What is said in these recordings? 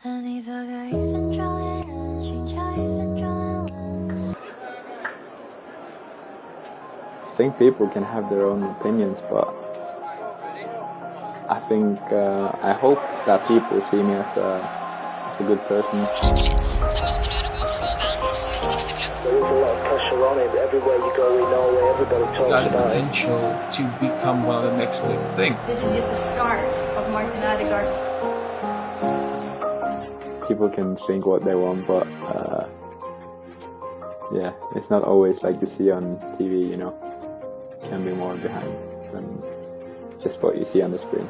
I think people can have their own opinions, but I think I hope that people see me as a good person. There is a lot of pressure on it. Everywhere you go in Norway, everybody talks got the about it. potential to become one of the next big thing. This is just the start of Martin Ødegaard. People can think what they want, but yeah, it's not always like you see on TV, you know. It can be more behind than just what you see on the screen.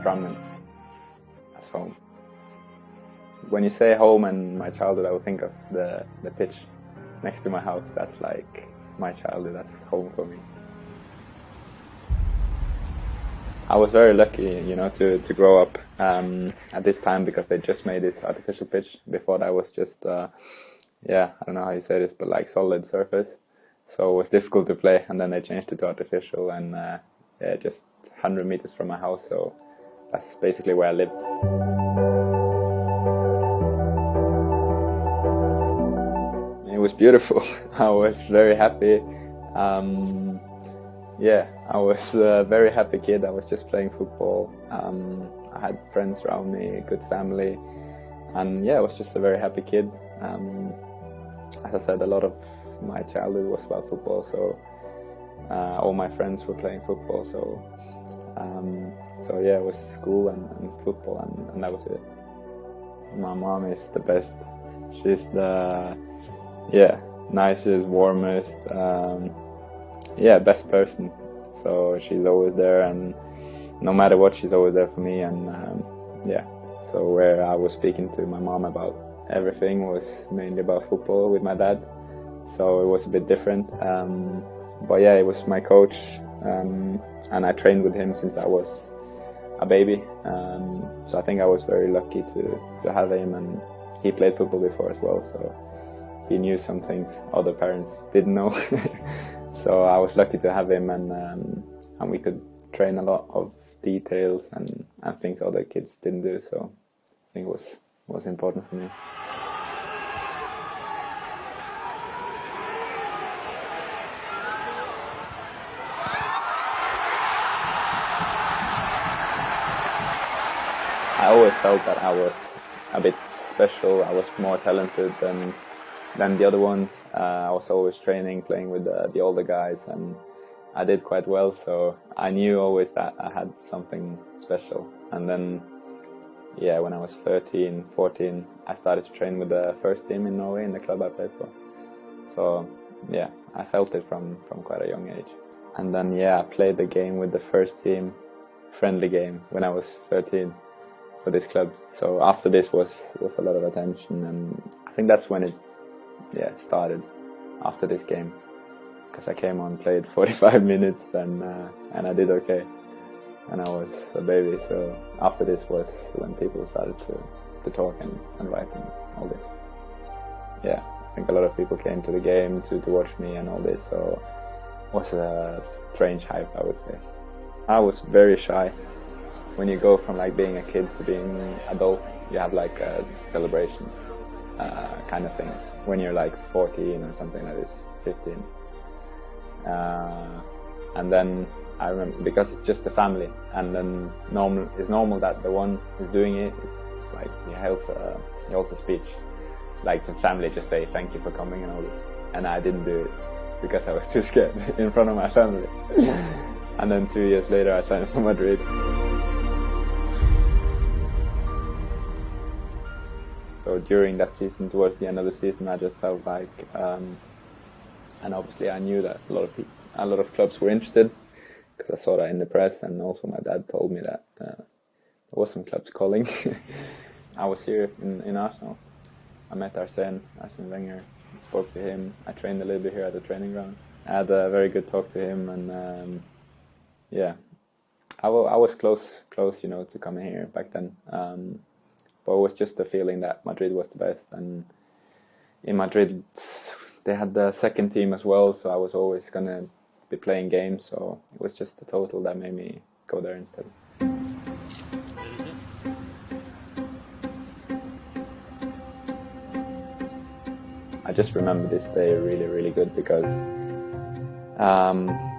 Drumming. That's home. When you say home and my childhood, I would think of the pitch next to my house. That's like my childhood. That's home for me. I was very lucky, you know, to grow up at this time because they just made this artificial pitch. Before that was just, yeah, I don't know how you say this, but like solid surface. So it was difficult to play, and then they changed it to artificial, and yeah, just 100 meters from my house. So that's basically where I lived. It was beautiful. I was very happy. Yeah, I was a very happy kid. I was just playing football. I had friends around me, a good family, and yeah, I was just a very happy kid. As I said, a lot of my childhood was about football, so all my friends were playing football, so yeah, it was school and football, and that was it. My mom is the best. She's the, yeah, nicest, warmest, yeah, best person. So she's always there, and no matter what, she's always there for me. And yeah, so where I was speaking to my mom about everything was mainly about football with my dad, so it was a bit different. But yeah, it was my coach, and I trained with him since I was a baby. So I think I was very lucky to have him, and he played football before as well, so he knew some things other parents didn't know. So I was lucky to have him, and we could train a lot of details and things other kids didn't do. So I think it was important for me. I always felt that I was a bit special. I was more talented than the other ones. I was always training, playing with the older guys, and I did quite well. So I knew always that I had something special. And then, yeah, when I was 13, 14, I started to train with the first team in Norway in the club I played for. So yeah, I felt it from quite a young age. And then, yeah, I played the game with the first team, friendly game, when I was 13 for this club. So after this was with a lot of attention, and I think that's when it, yeah, started after this game, because I came on, played 45 minutes, and I did okay, and I was a baby. So after this was when people started to talk and write and all this. Yeah, I think a lot of people came to the game to watch me and all this, so it was a strange hype, I would say. I was very shy. When you go from like being a kid to being adult, you have like a celebration kind of thing. When you're like 14 or something like this, 15. And then I remember, because it's just the family, and then it's normal that the one who's doing it is like, he holds a speech. Like the family just say thank you for coming and all this. And I didn't do it because I was too scared in front of my family. And then 2 years later I signed for Madrid. So during that season, towards the end of the season, I just felt like, and obviously I knew that a lot of clubs were interested, because I saw that in the press, and also my dad told me that there was some clubs calling. I was here in Arsenal. I met Arsene Wenger, spoke to him. I trained a little bit here at the training ground. I had a very good talk to him, and yeah, I was close, you know, to coming here back then. But it was just the feeling that Madrid was the best. And in Madrid, they had the second team as well, so I was always going to be playing games. So it was just the total that made me go there instead. I just remember this day really, really good because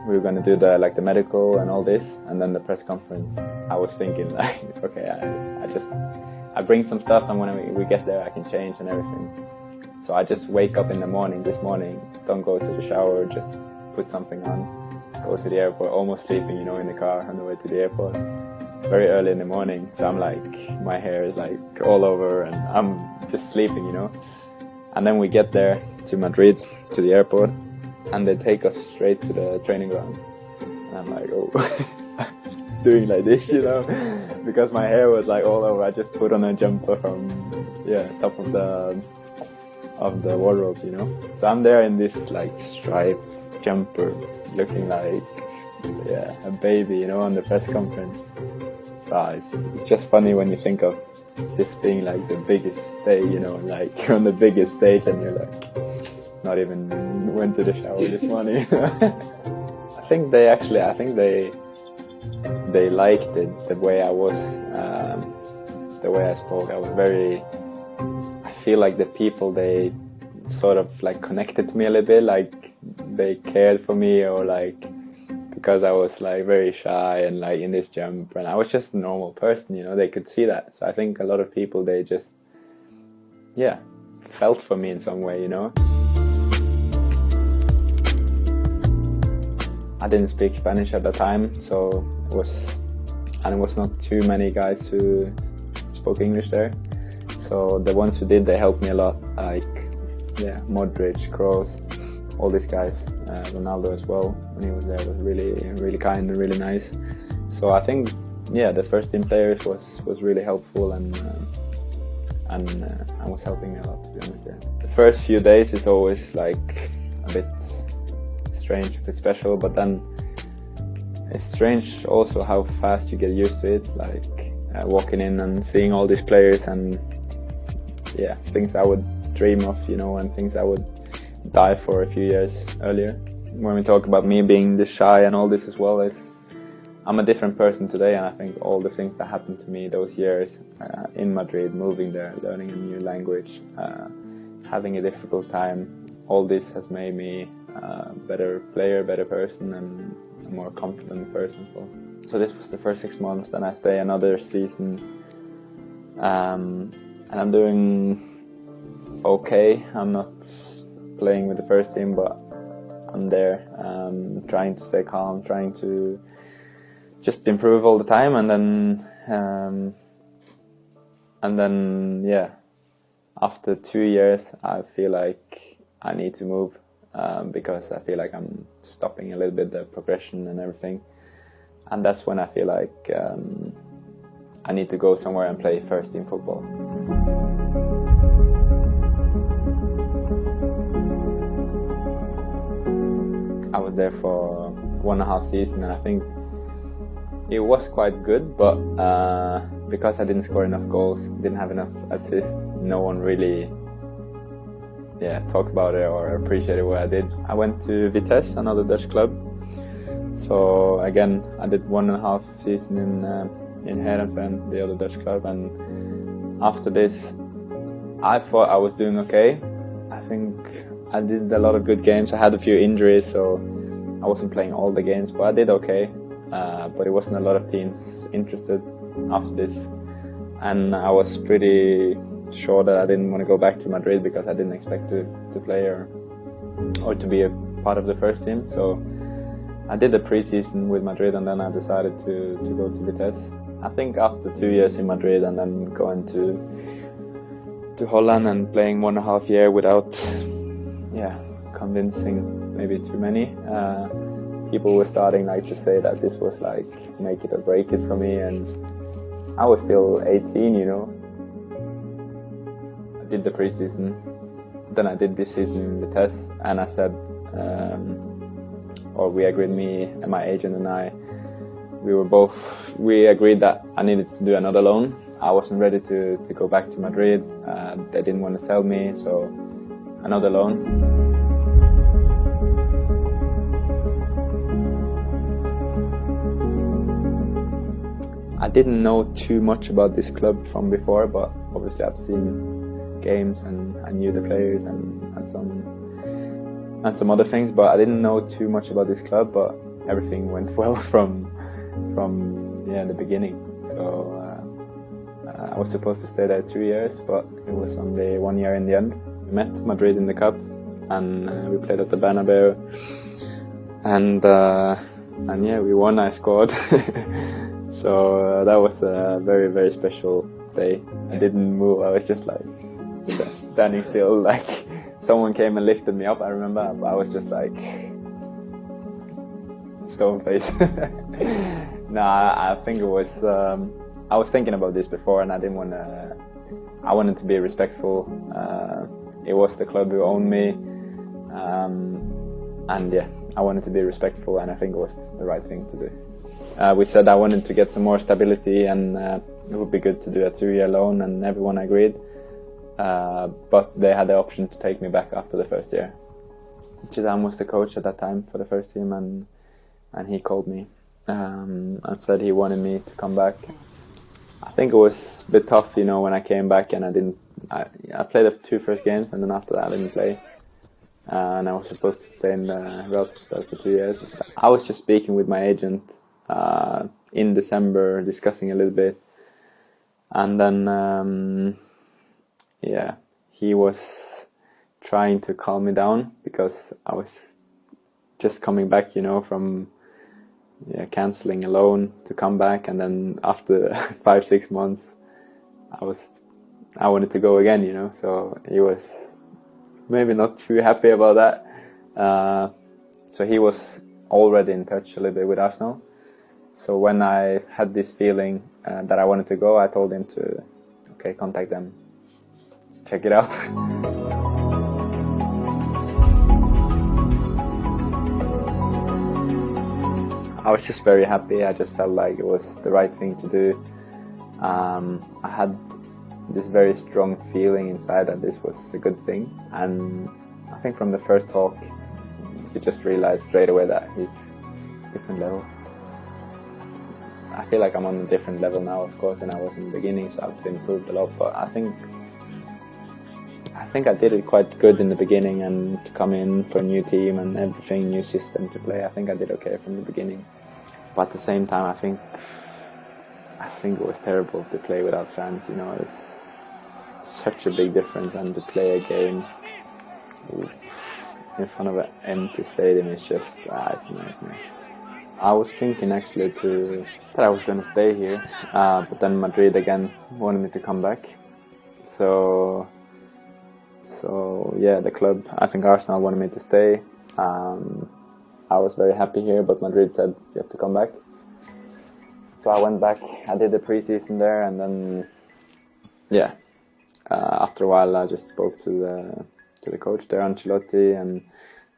we were going to do the medical and all this, and then the press conference. I was thinking like, okay, I bring some stuff, and when we get there, I can change and everything. So I just wake up in the morning. This morning, don't go to the shower, just put something on, go to the airport, almost sleeping, in the car on the way to the airport. Very early in the morning, so I'm like, my hair is like all over, and I'm just sleeping, And then we get there to Madrid, to the airport, and they take us straight to the training ground. And I'm like, oh, doing like this, because my hair was like all over. I just put on a jumper from, top of the wardrobe, So I'm there in this like striped jumper, looking like, a baby, on the press conference. So it's just funny when you think of this being like the biggest day, like you're on the biggest stage and you're like not even went to the shower this morning. I think they liked it, the way I was, the way I spoke. I feel like the people, they sort of like connected to me a little bit, like they cared for me, or like because I was like very shy and like in this jump, and I was just a normal person, they could see that. So I think a lot of people, they just, felt for me in some way, I didn't speak Spanish at the time, so it was not too many guys who spoke English there. So the ones who did, they helped me a lot, like, Modric, Kroos, all these guys, Ronaldo as well, when he was there, was really, really kind and really nice. So I think, the first team players was really helpful, and was helping me a lot, to be honest. The first few days is always like a bit strange, a bit special, but then it's strange also how fast you get used to it, like walking in and seeing all these players, and things I would dream of, and things I would die for a few years earlier. When we talk about me being this shy and all this as well, I'm a different person today, and I think all the things that happened to me those years in Madrid, moving there, learning a new language, having a difficult time, all this has made me a better player, better person, and a more confident person. So this was the first 6 months, then I stay another season, and I'm doing okay. I'm not playing with the first team, but I'm there, trying to stay calm, trying to just improve all the time, and then after 2 years I feel like I need to move, because I feel like I'm stopping a little bit the progression and everything, and that's when I feel like I need to go somewhere and play first team football. I was there for 1.5 seasons, and I think it was quite good, but because I didn't score enough goals, didn't have enough assists, no one really talked about it or appreciated what I did. I went to Vitesse, another Dutch club. So again, I did 1.5 season in Heerenveen, the other Dutch club, and after this I thought I was doing okay. I think I did a lot of good games. I had a few injuries, so I wasn't playing all the games, but I did okay. But it wasn't a lot of teams interested after this, and I was pretty sure that I didn't want to go back to Madrid because I didn't expect to play or to be a part of the first team. So I did the pre-season with Madrid, and then I decided to go to Vitesse. I think after 2 years in Madrid and then going to Holland and playing 1.5 years without convincing maybe too many, people were starting like to say that this was like make it or break it for me, and I was still 18, I did the pre-season, then I did this season in Vitesse, and I said, we agreed, me and my agent and I, we agreed that I needed to do another loan. I wasn't ready to go back to Madrid. They didn't want to sell me, so another loan. I didn't know too much about this club from before, but obviously I've seen games and I knew the players and some other things, but I didn't know too much about this club. But everything went well from the beginning. So I was supposed to stay there 2 years, but it was only 1 year in the end. We met Madrid in the cup, and we played at the Bernabeu, and yeah, we won. I scored. So that was a very, very special day. I didn't move. I was just like standing still. Like someone came and lifted me up. I remember, but I was just like stone face. No, I think it was. I was thinking about this before, and I didn't want to. I wanted to be respectful. It was the club who owned me, and yeah, I wanted to be respectful, and I think it was the right thing to do. We said I wanted to get some more stability, and it would be good to do a 2-year loan, and everyone agreed. But they had the option to take me back after the first year. Chizam was the coach at that time for the first team, and he called me and said he wanted me to come back. I think it was a bit tough, when I came back and I played the 2 first games, and then after that I didn't play. And I was supposed to stay in the Real Sociedad for 2 years. I was just speaking with my agent in December, discussing a little bit, and then he was trying to calm me down because I was just coming back, from cancelling a loan to come back, and then after 5-6 months I wanted to go again, so he was maybe not too happy about that. So he was already in touch a little bit with Arsenal. So when I had this feeling that I wanted to go, I told him to, contact them, check it out. I was just very happy. I just felt like it was the right thing to do. I had this very strong feeling inside that this was a good thing. And I think from the first talk, you just realized straight away that he's different level. I feel like I'm on a different level now, of course, than I was in the beginning, so I've improved a lot. But I think I did it quite good in the beginning, and to come in for a new team and everything, new system to play, I think I did okay from the beginning. But at the same time, I think it was terrible to play without fans. It's such a big difference, and to play a game in front of an empty stadium is just it's a nightmare. I was thinking actually that I was going to stay here, but then Madrid again wanted me to come back. So yeah, the club, I think Arsenal wanted me to stay. I was very happy here, but Madrid said you have to come back. So I went back. I did the pre-season there, and then after a while I just spoke to the coach there, Ancelotti, and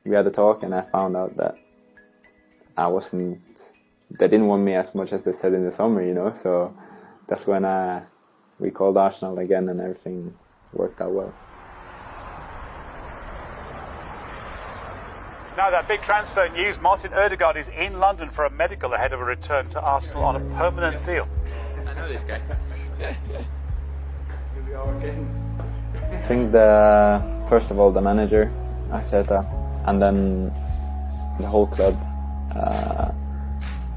we had a talk, and I found out that they didn't want me as much as they said in the summer, so that's when we called Arsenal again, and everything worked out well. Now that big transfer news, Martin Ødegaard is in London for a medical ahead of a return to Arsenal on a permanent deal. I know this guy. I think first of all the manager, Arteta, and then the whole club,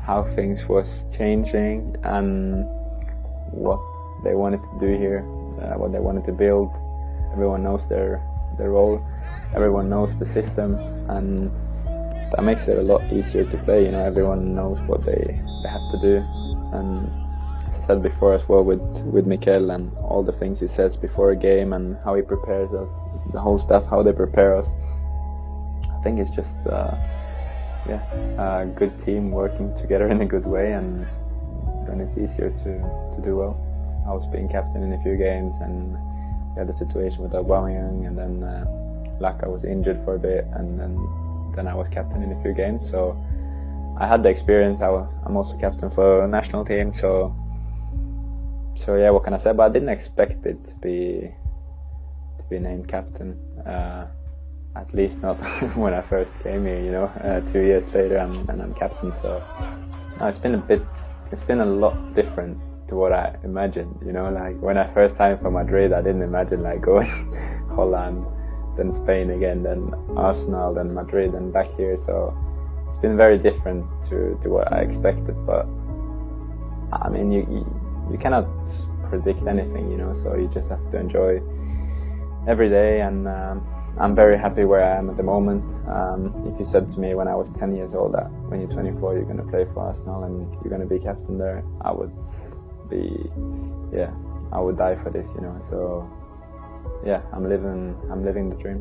how things was changing and what they wanted to do here, what they wanted to build. Everyone knows their role, everyone knows the system, and that makes it a lot easier to play. Everyone knows what they have to do, and as I said before as well with Mikel and all the things he says before a game and how he prepares us, the whole staff, how they prepare us, I think it's just a good team working together in a good way, and then it's easier to do well. I was being captain in a few games, and we had the situation with Aubameyang, and then Laka was injured for a bit, and then I was captain in a few games, so I had the experience. I'm also captain for a national team, so So yeah, what can I say? But I didn't expect it to be named captain. At least not when I first came here. You know, 2 years later, and I'm captain. So no, it's been a lot different to what I imagined. You know, like when I first signed for Madrid, I didn't imagine like going Holland, then Spain again, then Arsenal, then Madrid, and back here. So it's been very different to what I expected. But I mean, you cannot predict anything, you know. So you just have to enjoy every day, and I'm very happy where I am at the moment. If you said to me when I was 10 years old that when you're 24 you're going to play for Arsenal and you're going to be captain there, I would die for this, you know. So yeah, I'm living the dream.